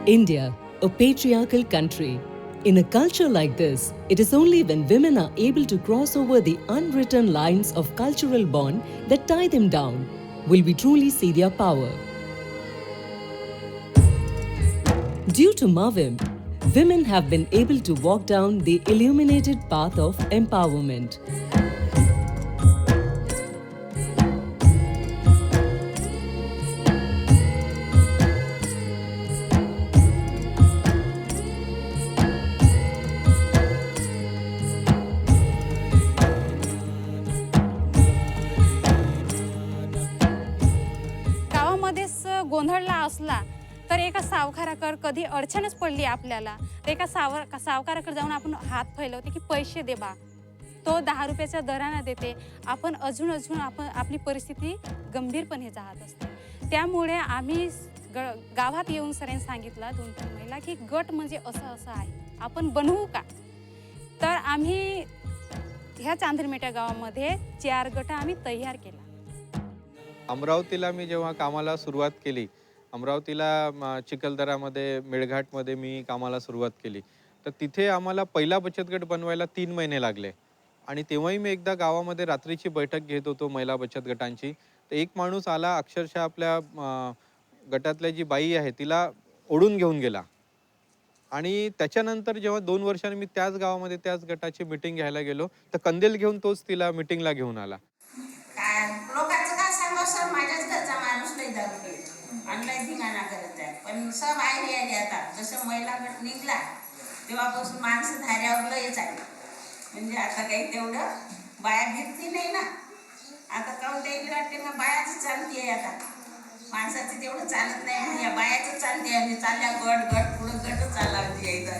India, a patriarchal country. In a culture like this, it is only when women are able to cross over the unwritten lines of cultural bond that tie them down will we truly see their power. Due to Mavim, women have been able to walk down the illuminated path of empowerment. गावामध्येच गोंधळला असला तर एका सावकाराकडे कधी अडचणच पडली आपल्याला तर एका सावकाराकडे जाऊन आपण हात फैलवते की पैसे दे बा. तो 10 रुपयाच्या दराने देते. आपण अजून आपली परिस्थिती गंभीरपणे जात असते. त्यामुळे आम्ही गावात येऊन सरांनी सांगितलं 2-3 महिला की गट म्हणजे असं आहे, आपण बनवू का. तर आम्ही ह्या चांदरमेटा गावामध्ये 4 गट आम्ही तयार केला. अमरावतीला मी जेव्हा कामाला सुरुवात केली, अमरावतीला चिखलदरामध्ये मेळघाटमध्ये मी कामाला सुरुवात केली, तर तिथे आम्हाला पहिला बचत गट बनवायला 3 महिने लागले. आणि तेव्हाही मी एकदा गावामध्ये रात्रीची बैठक घेत होतो महिला बचत गटांची. तर एक माणूस आला, अक्षरशः आपल्या गटातल्या जी बाई आहे तिला ओढून घेऊन गेला. आणि त्याच्यानंतर जेव्हा 2 वर्षांनी मी त्याच गावामध्ये त्याच गटाची मीटिंग घ्यायला गेलो, तर कंदील घेऊन तोच तिला मीटिंगला घेऊन आला. लोकांचं काय सांगा सर, माझ्याच घरचा माणूस नाही दारू पितो, ऑनलाईन धिंगाणा करत आहे. पण सब बाहेर यायले आता. जसं महिला गट निघला तेव्हापासून माणसं धाऱ्यावर लयच आहे. म्हणजे आता काही तेवढं बाया घेतली नाही ना. आता काऊन द्यायला वाटते ना, बायाच चालती आहे आता. माणसाचं तेवढं चालत नाही म्हणून या बायाच चालते आहे. चालल्या गट पुढं गट चालावती यायचं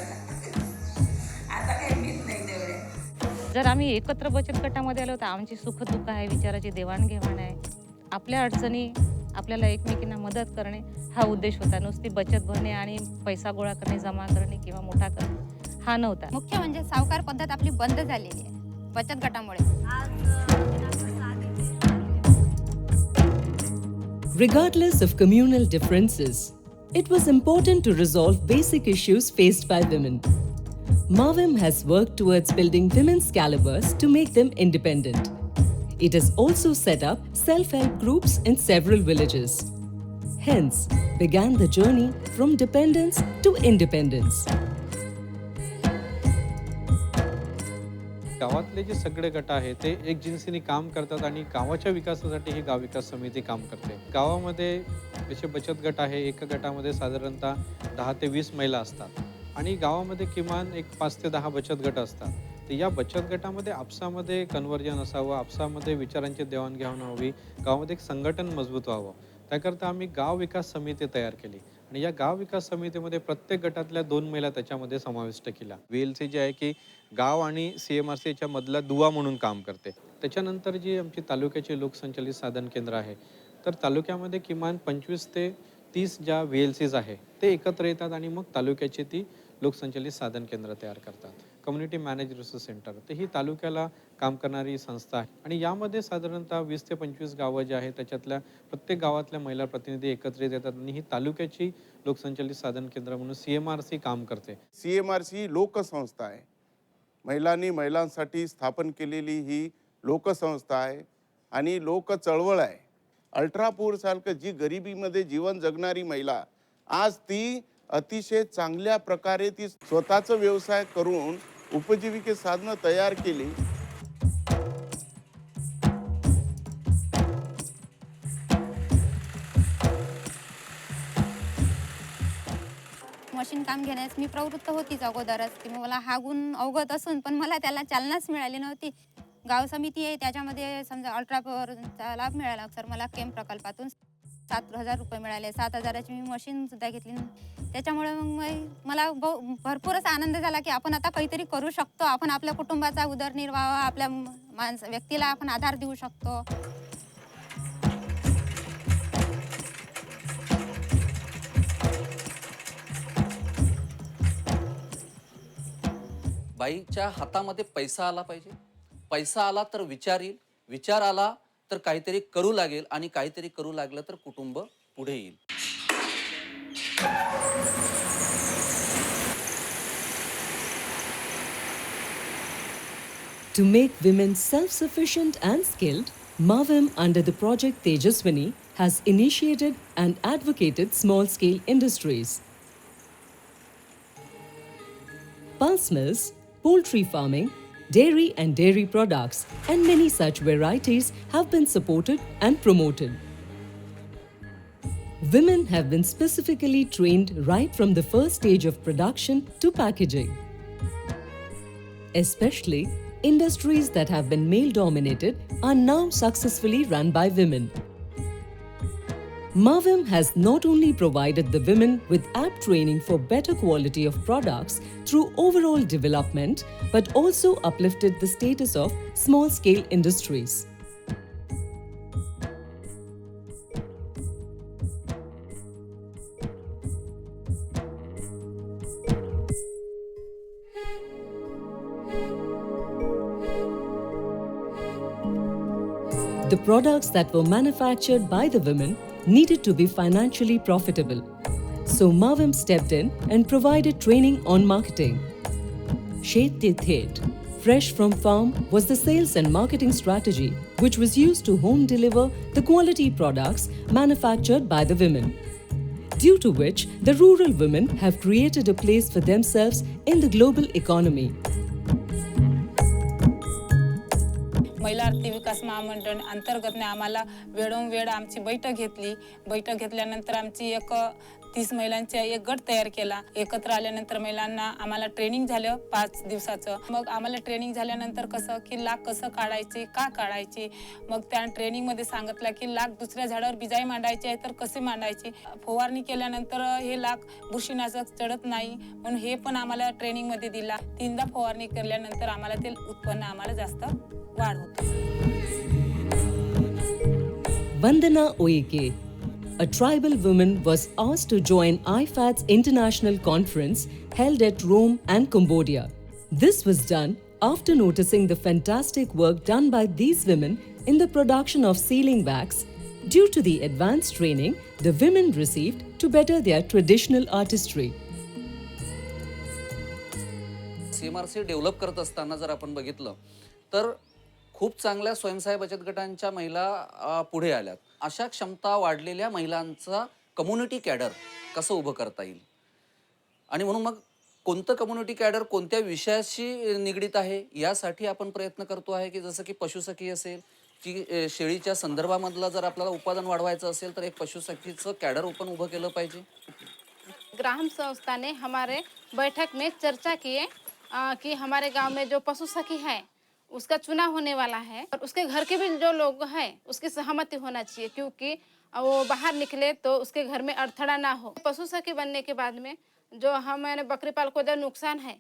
आता काही भीत नाही तेवढे. जर आम्ही एकत्र बचत गटामध्ये आलो तर आमची सुखदुःख आहे, विचाराची देवाणघेवाण आहे. आपल्या अडचणी आपल्याला एकमेकींना मदत करणे हा उद्देश होता. नुसती बचत भरणे आणि पैसा गोळा करणे, जमा करणे किंवा मोठा करणे हा नव्हता. मुख्य म्हणजे सावकार पद्धत आपली बंद झालेली आहे बचत गटामुळे. Regardless of communal differences, it was important to resolve basic issues faced by women. Mavim has worked towards building women's calibers to make them independent. It has also set up self-help groups in several villages. Hence, began the journey from dependence to independence. गावातले जे सगळे गट आहे ते एक जिन्सीने काम करतात आणि गावाच्या विकासासाठी ही गाव विकास समिती काम करते. गावामध्ये जसे बचत गट आहे, एका गटामध्ये साधारणतः 10 ते 20 महिला असतात आणि गावामध्ये किमान एक 5 ते 10 बचत गट असतात. तर या बचत गटामध्ये आपसामध्ये कन्व्हर्जन असावं, आपसामध्ये विचारांची देवाणघेवाण व्हावी, गावामध्ये एक संघटन मजबूत व्हावं. त्याकरता आम्ही गाव विकास समिती तयार केली आणि या गाव विकास समितीमध्ये प्रत्येक गटातल्या 2 महिला त्याच्यामध्ये समाविष्ट केला. VLC जे आहे की गाव आणि CMRC च्या मधला दुवा म्हणून काम करते. त्याच्यानंतर जी आमची तालुक्याची लोकसंचालित साधन केंद्र आहे, तर तालुक्यामध्ये किमान 25 ते 30 ज्या VLCs आहे ते एकत्र येतात आणि मग तालुक्याची ती लोकसंचालित साधन केंद्र तयार करतात. कम्युनिटी मॅनेज रिसोर्स सेंटर तर ही तालुक्याला काम करणारी संस्था आहे आणि यामध्ये साधारणतः 20 ते 25 गावं जे आहेत त्याच्यातल्या प्रत्येक गावातल्या महिला प्रतिनिधी एकत्रित येतात आणि ही तालुक्याची लोकसंचालित साधन केंद्र म्हणून CMRC काम करते. CMRC लोकसंस्था आहे. महिलांसाठी स्थापन केलेली ही लोकसंस्था आहे आणि लोक चळवळ आहे. अल्ट्रापूर सारखं जी गरिबीमध्ये जीवन जगणारी महिला आज ती अतिशय चांगल्या प्रकारे ती स्वतःचा व्यवसाय करून उपजीविके साधनं तयार केली. मशीन काम घेण्यास मी प्रवृत्त होतीच अगोदरच की मला हा गुण अवगत असून पण मला त्याला चालनाच मिळाली नव्हती. गाव समिती आहे त्याच्यामध्ये समजा अल्ट्रापॉवरचा लाभ मिळाला. सर मला केम प्रकल्पातून 7,000 रुपये मिळाले. 7,000ची मी मशीन सुद्धा घेतली. त्याच्यामुळे मग मला भरपूरच आनंद झाला की आपण आता काहीतरी करू शकतो. आपण आपल्या कुटुंबाचा उदरनिर्वाह आपल्या व्यक्तीला आपण आधार देऊ शकतो. बाईच्या हातामध्ये पैसा आला पाहिजे. पैसा आला तर विचार येईल, विचार आला तर काहीतरी करू लागेल आणि काहीतरी करू लागलं तर कुटुंब पुढे येईल. To make women self-sufficient and skilled, Mavim under the project Tejaswini has initiated and advocated small-scale industries. Pulse mills, poultry farming, dairy and dairy products, and many such varieties have been supported and promoted. Women have been specifically trained right from the first stage of production to packaging. Especially, industries that have been male-dominated are now successfully run by women. Mavim has not only provided the women with apt training for better quality of products through overall development, but also uplifted the status of small-scale industries. The products that were manufactured by the women needed to be financially profitable. So Mavim stepped in and provided training on marketing. Shet Te Thet, fresh from farm, was the sales and marketing strategy which was used to home deliver the quality products manufactured by the women. Due to which, the rural women have created a place for themselves in the global economy. महिला आर्थिक विकास महामंडळ अंतर्गतने आम्हाला वेळोवेळ आमची बैठक घेतली. बैठक घेतल्यानंतर आमची 30 महिलांचा एक गट तयार केला. एकत्र आल्यानंतर महिलांना आम्हाला ट्रेनिंग झालं 5 दिवसाचं. मग आम्हाला ट्रेनिंग झाल्यानंतर कसं की लाख कसं काढायचे, का काढायचे, मग त्या ट्रेनिंगमध्ये सांगितलं की लाख दुसऱ्या झाडावर बिजाई मांडायचे आहे तर कसे मांडायचे. फवारणी केल्यानंतर हे लाख बुरशीनाशक चढत नाही म्हणून हे पण आम्हाला ट्रेनिंगमध्ये दिला. 3दा फवारणी केल्यानंतर आम्हाला ते उत्पन्न आम्हाला जास्त वाढ होते. Vandana Oike, a tribal woman, was asked to join IFAD's international conference held at Rome and Cambodia. This was done after noticing the fantastic work done by these women in the production of sealing wax. Due to the advanced training the women received to better their traditional artistry. CMRC develop करत असताना जर आपण बघितलं तर खूप चांगल्या स्वयंसहाय्य बचत गटांच्या महिला पुढे आल्यात. अशा क्षमता वाढलेल्या महिलांचा कम्युनिटी कॅडर कसं उभं करता येईल आणि म्हणून मग कोणतं कम्युनिटी कॅडर कोणत्या विषयाशी निगडीत आहे यासाठी आपण प्रयत्न करतो आहे की जसं की पशुसखी असेल की शेळीच्या संदर्भामधला जर आपल्याला उत्पादन वाढवायचं असेल तर एक पशुसखीचं कॅडर आपण उभं केलं पाहिजे. ग्राम संस्था ने हमारे बैठक में चर्चा किए कि हमारे गांव में जो पशु सखी है उसका चुनाव होने वाला है और उसके घर के भी जो लोग हैं उसकी सहमति होना चाहिए क्योंकि वो बाहर निकले तो उसके घर में अड़थड़ा ना हो. पशु सखी बनने के बाद में जो हमारे बकरी पाल को जो नुकसान है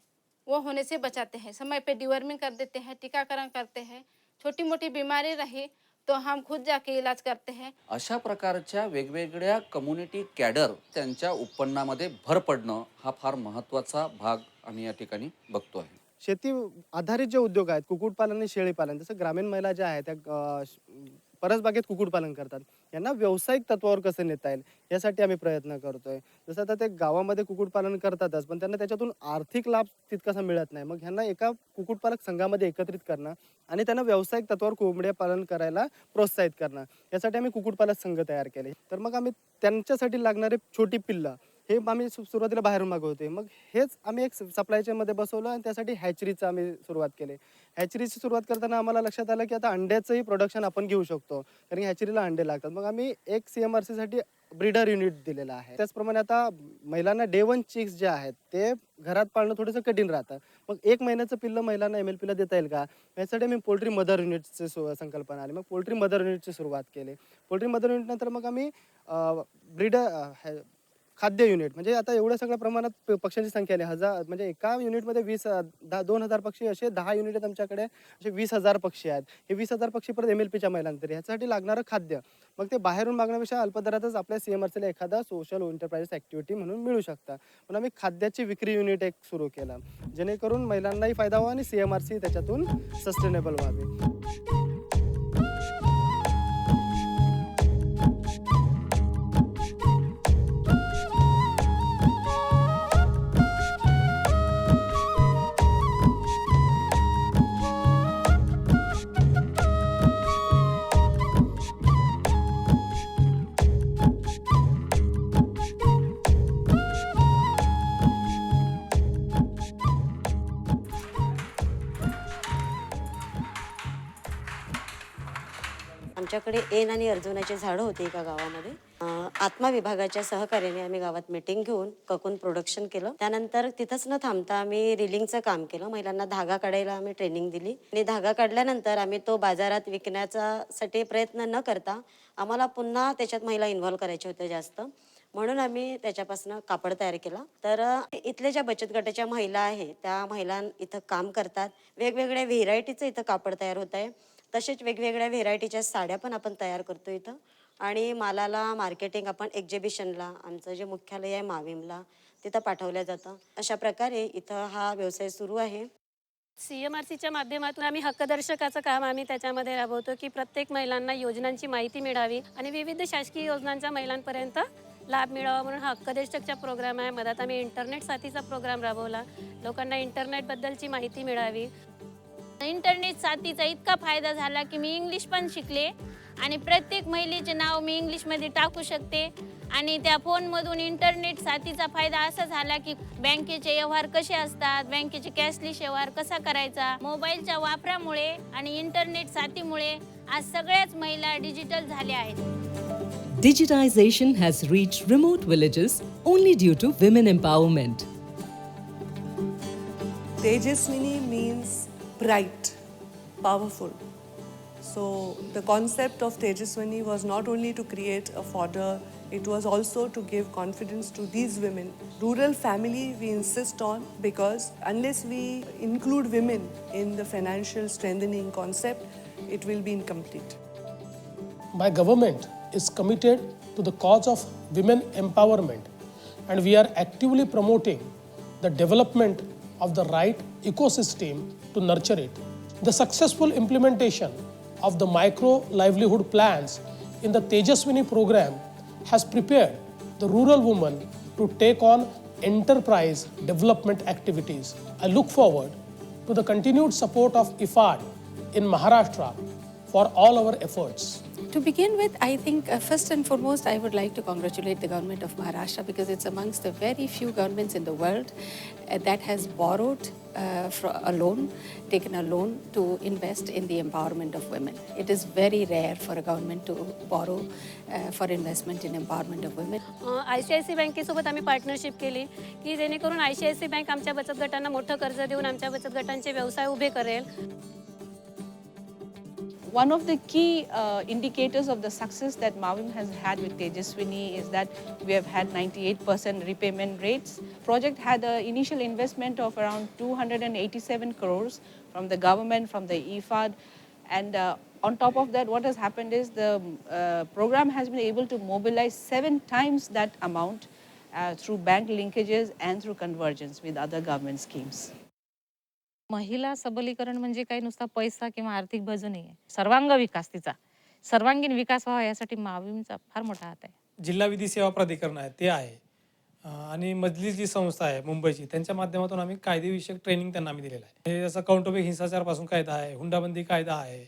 वो होने से बचाते हैं. समय पे डिवर्मिंग कर देते हैं, टीकाकरण करते हैं. छोटी मोटी बीमारी रही तो हम खुद जाके इलाज करते हैं. अशा प्रकारच्या वेगवेगळ्या कम्युनिटी कॅडर त्यांच्या उत्पन्नामध्ये भर पडणं हा फार महत्त्वाचा भाग आम्ही या ठिकाणी बघतो आहे. शेती आधारित जे उद्योग आहेत कुक्कुटपालन आणि शेळीपालन जसं ग्रामीण महिला ज्या आहेत त्या परसबागेत कुक्कुटपालन करतात यांना व्यावसायिक तत्वावर कसं नेता येईल यासाठी आम्ही प्रयत्न करतोय. जसं आता ते गावामध्ये कुक्कुटपालन करतातच पण त्यांना त्याच्यातून आर्थिक लाभ तितकासा मिळत नाही. मग ह्यांना एका कुक्कुटपालक संघामध्ये एकत्रित करणं आणि त्यांना व्यावसायिक तत्वावर कोंबड्या पालन करायला प्रोत्साहित करणं यासाठी आम्ही कुक्कुटपालक संघ तयार केले. तर मग आम्ही त्यांच्यासाठी लागणारे छोटी पिल्लं हे आम्ही सुरुवातीला बाहेरून मागवते. मग हेच आम्ही एक सप्लाय चेनमध्ये बसवलं आणि त्यासाठी हॅचरीचं आम्ही सुरुवात केली. हॅचरीची सुरुवात करताना आम्हाला लक्षात आलं की आता अंड्याचंही प्रोडक्शन आपण घेऊ शकतो कारण की हॅचरीला अंडे लागतात. मग आम्ही एक CMRCसाठी ब्रीडर युनिट दिलेलं आहे. त्याचप्रमाणे आता महिलांना डे 1 चिक्स जे आहेत ते घरात पाळणं थोडंसं कठीण राहतं. मग 1 महिन्याचं पिल्लं महिलांना MLPला देता येईल का यासाठी आम्ही पोल्ट्री मदर युनिटची संकल्पना आली. मग पोल्ट्री मदर युनिटची सुरुवात केली. पोल्ट्री मदर युनिट नंतर मग आम्ही ब्रीडर खाद्य युनिट म्हणजे आता एवढ्या सगळ्या प्रमाणात पक्ष्यांची संख्या आहे. 1000 म्हणजे एका युनिटमध्ये 2000 पक्षी असे 10 युनिट आहेत आमच्याकडे. असे 20,000 पक्षी आहेत. हे 20,000 पक्षी परत MLPच्या महिलांतर ह्यासाठी लागणारं खाद्य मग ते बाहेरून मागण्यापेक्षा अल्पदरातच आपल्या CMRCला एखादा सोशल एंटरप्राइज ॲक्टिव्हिटी म्हणून मिळू शकता. पण आम्ही खाद्याची विक्री युनिट एक सुरू केलं जेणेकरून महिलांनाही फायदा व्हावा आणि CMRC त्याच्यातून सस्टेनेबल व्हावी. आमच्याकडे ऐन आणि अर्जुनाची झाडं होती एका गावामध्ये. आत्मा विभागाच्या सहकार्याने आम्ही गावात मीटिंग घेऊन ककून प्रोडक्शन केलं. त्यानंतर तिथंच न थांबता आम्ही रिलिंगचं काम केलं. महिलांना धागा काढायला आम्ही ट्रेनिंग दिली आणि धागा काढल्यानंतर आम्ही तो बाजारात विकण्यासाठी प्रयत्न न करता आम्हाला पुन्हा त्याच्यात महिला इन्व्हॉल्व करायच्या होत्या जास्त, म्हणून आम्ही त्याच्यापासून कापड तयार केला. तर इथल्या ज्या बचत गटाच्या महिला आहे त्या महिला इथं काम करतात. वेगवेगळ्या व्हेरायटीचं इथं कापड तयार होत आहे. तसेच वेगवेगळ्या व्हेरायटीच्या साड्या पण आपण तयार करतो इथं. आणि मालाला मार्केटिंग आपण एक्झिबिशनला, आमचं जे मुख्यालय आहे माविमला, तिथं पाठवलं जातं. अशा प्रकारे इथं हा व्यवसाय सुरू आहे. CMRCच्या माध्यमातून आम्ही हक्कदर्शकाचं काम आम्ही त्याच्यामध्ये राबवतो की प्रत्येक महिलांना योजनांची माहिती मिळावी आणि विविध शासकीय योजनांचा महिलांपर्यंत लाभ मिळावा म्हणून हा हक्कदर्शकचा प्रोग्राम आहे. मधात आम्ही इंटरनेट साथीचा प्रोग्राम राबवला. लोकांना इंटरनेटबद्दलची माहिती मिळावी. इंटरनेट साथीचा इतका फायदा झाला की मी इंग्लिश पण शिकले आणि प्रत्येक महिलेचे नाव मी इंग्लिशमध्ये टाकू शकते. आणि त्या फोनमधून इंटरनेट साथीचा फायदा असा झाला की बँकेचे व्यवहार कसे असतात, बँकेचे कॅशलेस व्यवहार कसा करायचा, मोबाईलच्या वापरामुळे आणि इंटरनेट साथीमुळे आज सगळ्याच महिला डिजिटल झाल्या आहेत. Digitization has reached remote villages only due to women empowerment. Tejaswini means bright, powerful. So the concept of Tejaswini was not only to create a fodder, it was also to give confidence to these women. Rural family we insist on because unless we include women in the financial strengthening concept, it will be incomplete. My government is committed to the cause of women empowerment, and we are actively promoting the development of the right ecosystem to nurture it. The successful implementation of the micro livelihood plans in the Tejaswini program has prepared the rural woman to take on enterprise development activities. I look forward to the continued support of IFAD in Maharashtra for all our efforts. To begin with, I think first and foremost, I would like to congratulate the government of Maharashtra because it's amongst the very few governments in the world that has borrowed a loan, taken a loan to invest in the empowerment of women. It is very rare for a government to borrow for investment in empowerment of women. ICICI बँकेसोबत आम्ही partnership केली की जेणेकरून ICICI bank आमच्या बचत गटांना मोठं कर्ज देऊन आमच्या बचत गटांचे व्यवसाय उभे करेल. One of the key indicators of the success that Mavim has had with Tejaswini is that we have had 98% repayment rates. Project had an initial investment of around 287 crores from the government, from the IFAD, and on top of that, what has happened is the program has been able to mobilize 7 times that amount through bank linkages and through convergence with other government schemes. महिला सबलीकरण म्हणजे काही नुसता पैसा किंवा आर्थिक बाजू नाही आहे. सर्वांग विकास, तिचा सर्वांगीण विकास व्हावा यासाठी माविमचा फार मोठा हात आहे. जिल्हा विधी सेवा प्राधिकरण आहे ते आहे आणि मजलिस जी संस्था आहे मुंबईची, त्यांच्या माध्यमातून आम्ही कायदेविषयक ट्रेनिंग त्यांना आम्ही दिलेलं आहे. हे जसं कौटुंबिक हिंसाचारपासून कायदा आहे, हुंडाबंदी कायदा आहे,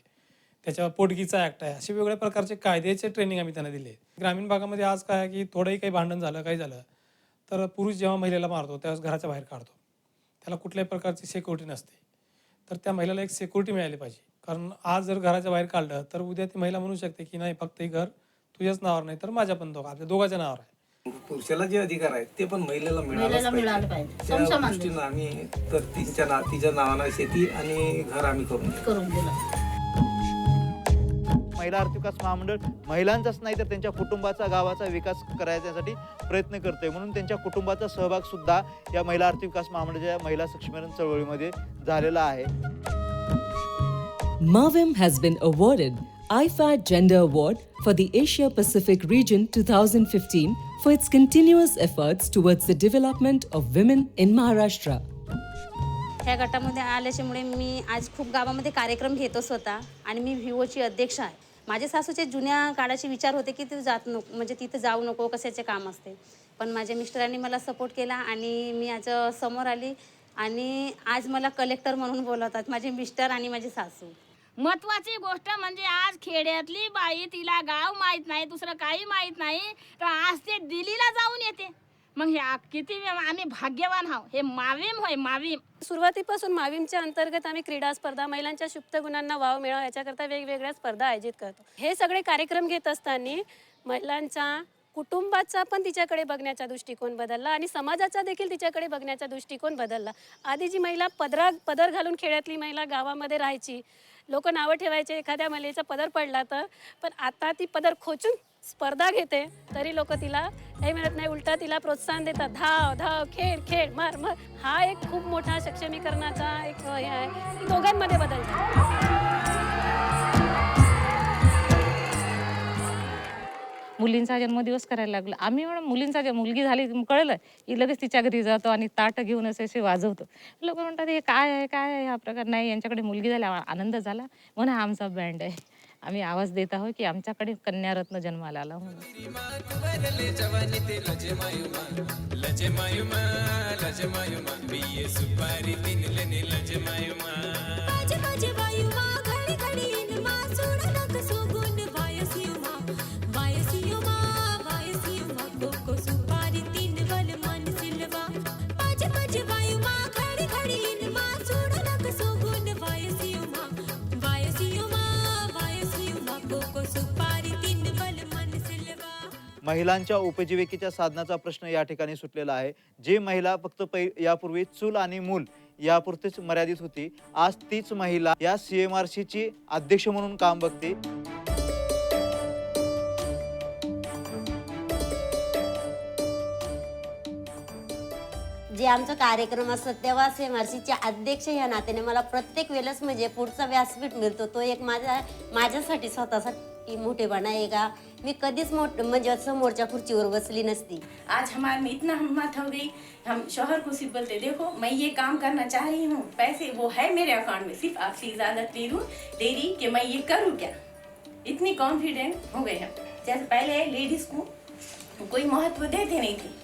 त्याच्यावर पोटगीचा ॲक्ट आहे, असे वेगवेगळ्या प्रकारचे कायद्याचे ट्रेनिंग आम्ही त्यांना दिले. ग्रामीण भागामध्ये आज काय की थोडंही काही भांडण झालं, काही झालं तर पुरुष जेव्हा महिलेला मारतो त्यावेळेस घराच्या बाहेर काढतो, त्याला कुठल्याही प्रकारची सिक्युरिटी नसते. तर त्या महिलेला एक सिक्युरिटी मिळाली पाहिजे, कारण आज जर घराच्या बाहेर काढलं तर उद्या ती महिला म्हणू शकते की नाही फक्त हे घर तुझ्याच नावावर नाही तर माझ्या पण आपल्या दोघांच्या नावावर आहे. पुरुषाला जे अधिकार आहेत ते पण महिलेला मिळालं पाहिजे. त्या दृष्टीनं आम्ही तर तिच्या नावानं शेती आणि घर आम्ही करून दिलं. महिला आर्थिक विकास महामंडळ महिलांचाच नाही तर त्यांच्या कुटुंबाचा, गावाचा विकास करायच्यासाठी प्रयत्न करते. म्हणून त्यांच्या कुटुंबाचा सहभाग सुद्धा या महिला आर्थिक विकास महामंडळाच्या महिला सक्षमीकरण चळवळीमध्ये झालेला आहे. Mavim has been awarded IFAD Gender Award for the Asia Pacific Region 2015 for its continuous efforts towards the development of women in Maharashtra. ह्या गटामध्ये आल्याच्यामुळे मी आज खूप गावामध्ये कार्यक्रम घेतो स्वतः आणि मी व्हीओची अध्यक्ष आहे. माझे सासूचे जुन्या काळाचे विचार होते की तू जात नको, म्हणजे तिथं जाऊ नको, कशाचे काम असते. पण माझ्या मिस्टरांनी मला सपोर्ट केला आणि मी आज समोर आली आणि आज मला कलेक्टर म्हणून बोलवतात माझे मिस्टर आणि माझे सासू. महत्वाची गोष्ट म्हणजे आज खेड्यातली बाई, तिला गाव माहीत नाही, दुसरं काही माहीत नाही, तर आज ते दिल्लीला जाऊन येते. मग हे किती आम्ही भाग्यवान आहोत. हे माविम होय माविम. सुरुवातीपासून माविमच्या अंतर्गत आम्ही क्रीडा स्पर्धा, महिलांच्या सुप्त गुणांना वाव मिळावा याच्याकरता वेगवेगळ्या स्पर्धा आयोजित करतो. हे सगळे कार्यक्रम घेत असताना महिलांच्या कुटुंबाचा पण तिच्याकडे बघण्याचा दृष्टिकोन बदलला आणि समाजाचा देखील तिच्याकडे बघण्याचा दृष्टिकोन बदलला. आधी जी महिला पदर घालून खेड्यातली महिला गावामध्ये राहायची, लोक नावं ठेवायचे एखाद्या महिलेचा पदर पडला तर, पण आता ती पदर खोचून स्पर्धा घेते तरी लोक तिला काही म्हणत नाही, उलटा तिला प्रोत्साहन देतात. धाव धाव, खेळ खेळ, मार मार. हा एक खूप मोठा सक्षमीकरणाचा एक हे आहे, दोघांमध्ये बदल झाला. मुलींचा जन्मदिवस करायला लागला. आम्ही म्हणून मुलगी झाली कळलं की लगेच तिच्या घरी जातो आणि ताट घेऊन असे वाजवतो. लोक म्हणतात हे काय आहे हा प्रकार. नाही, यांच्याकडे मुलगी झाली, आनंद झाला म्हणून आमचा बँड आहे. आम्ही आवाज देत आहोत की आमच्याकडे कन्यारत्न जन्माला आला म्हणून. महिलांच्या उपजीविकेच्या साधनाचा प्रश्न या ठिकाणी सुटलेला आहे. जे महिला फक्त यापूर्वी चूल आणि मूल यापुरतीच मर्यादित होती, आज तीच महिला या CMRC ची अध्यक्ष म्हणून काम बघते. जे आमचा कार्यक्रम असतात तेव्हा CMRCचे अध्यक्ष ह्या नात्याने मला प्रत्येक वेळेस म्हणजे पुढचा व्यासपीठ मिळतो, तो एक माझ्यासाठी स्वतःसाठी मोठेपणा आहे का. मी कधीच म्हणजे समोरच्या खुर्चीवर बसली नसती. आज हमारे में इतना हिम्मत हो गई, हम शौहर को सिर्फ बोलते देखो मैं ये काम करना चाह रही हूँ, पैसे वो है मेरे अकाउंट में, सिर्फ आपसे इजाज़त ले रही कि मैं ये करूँ क्या. इतनी कॉन्फिडेंट हो गए हम. जैसे पहले लेडीज़ को कोई महत्व देते नहीं थे,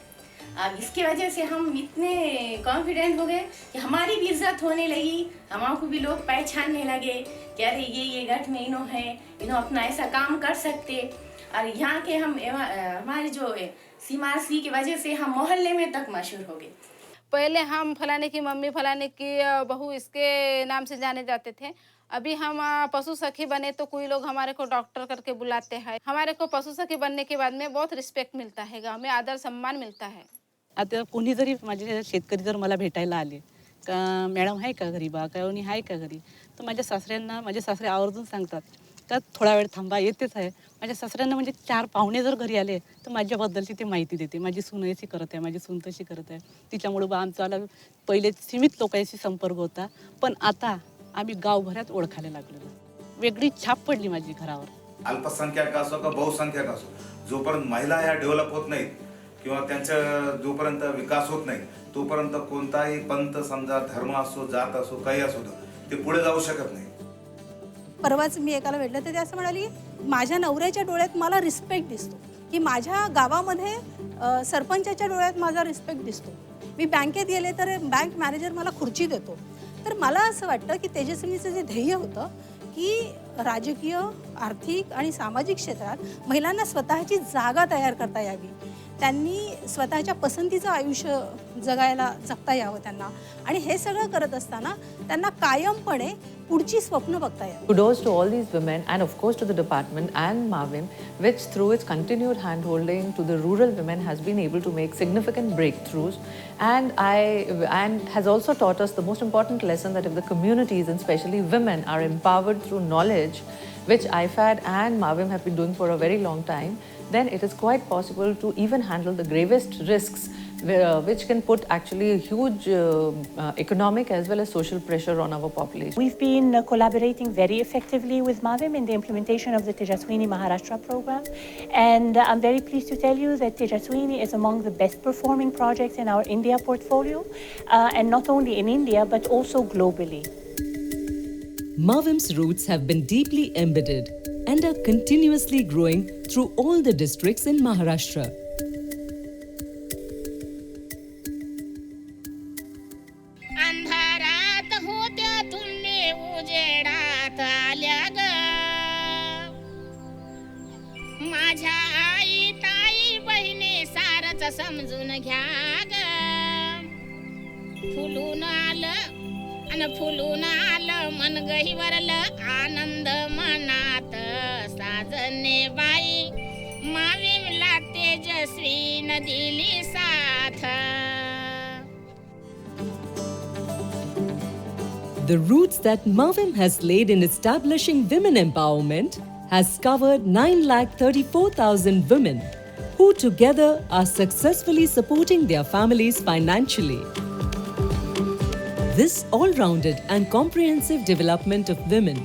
अब इसकी वजह से हम इतने कॉन्फिडेंट हो गए कि हमारी भी इज्जत होने लगी. हमको भी लोग पहचानने लगे कि अरे ये गठ में इन्हों है, इन्हों अपना ऐसा काम कर सकते. और यहाँ के हमारे जो CMRC की वजह से हम मोहल्ले में तक मशहूर हो गए. पहले हम फलाने की मम्मी, फलाने की बहू इसके नाम से जाने जाते थे. अभी हम पशु सखी बने तो कोई लोग हमारे को डॉक्टर करके बुलाते हैं. हमारे को पशु सखी बनने के बाद में बहुत रिस्पेक्ट मिलता है, गाँव में आदर सम्मान मिलता है. आता कोणी जरी माझे शेतकरी जर मला भेटायला आले का मॅडम आहे का घरी, बा कोणी आहे का घरी, तर माझे सासरे आवर्जून सांगतात का थोडा वेळ थांबा, येतेच आहे. माझ्या सासऱ्यांना म्हणजे 4 पाहुणे जर घरी आले तर माझ्याबद्दलची ते माहिती देते. माझी सून अशी करत आहे, माझी सून तशी करत आहे. तिच्यामुळे बा आमचा पहिले सीमित लोकांशी संपर्क होता, पण आता आम्ही गावभरात ओळखायला लागलेलो. वेगळी छाप पडली माझी घरावर. अल्पसंख्याक असो का बहुसंख्याक असो, जोपर्यंत महिला ह्या डेव्हलप होत नाहीत किंवा त्यांचा जोपर्यंत विकास होत नाही तोपर्यंत कोणताही पंथ, समजा धर्म असो, जात असो, काही असो, ते पुढे जाऊ शकत नाही. परवाच मी एकाला भेटलं तर ते असं म्हणाली, माझ्या नवऱ्याच्या डोळ्यात मला रिस्पेक्ट दिसतो, की माझ्या गावामध्ये सरपंचाच्या डोळ्यात माझा रिस्पेक्ट दिसतो. मी बँकेत गेले तर बँक मॅनेजर मला खुर्ची देतो. तर मला असं वाटतं की तेजस्विनीचं जे ध्येय होतं की राजकीय, आर्थिक आणि सामाजिक क्षेत्रात महिलांना स्वतःची जागा तयार करता यावी, त्यांनी स्वतःच्या पसंतीचं आयुष्य जगता यावं त्यांना, आणि हे सगळं करत असताना त्यांना कायमपणे पुढची स्वप्न बघता यावी. Kudos to all these women and of course to the department and Mavim, which through its continued hand-holding to the rural women has been able to make significant breakthroughs and has also taught us the most important lesson that if the communities and especially women are empowered through knowledge, which IFAD and Mavim have been doing for a very long time, then it is quite possible to even handle the gravest risks which can put actually a huge economic as well as social pressure on our population. We've been collaborating very effectively with Mavim in the implementation of the Tejaswini Maharashtra program, and I'm very pleased to tell you that Tejaswini is among the best performing projects in our India portfolio, and not only in India but also globally. Mavim's roots have been deeply embedded and are continuously growing through all the districts in Maharashtra. अंधारात होत्या तुल्ले उजेडात आल्या ग, माझ्या आई ताई बहिणी सारच असं समजून घ्या ग फुलून आलं आणि फुलून आलं मन गहिवरलं आनंद मनात साजने बाई मावीमला तेजस्वी न दिली साथ. The roots that Mavim has laid in establishing women empowerment has covered 9,34,000 women who together are successfully supporting their families financially. This all-rounded and comprehensive development of women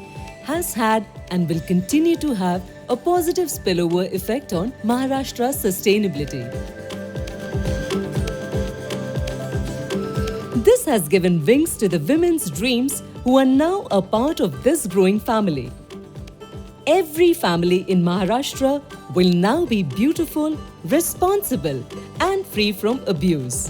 has had and will continue to have a positive spillover effect on Maharashtra's sustainability. This has given wings to the women's dreams who are now a part of this growing family. Every family in Maharashtra will now be beautiful, responsible, and free from abuse.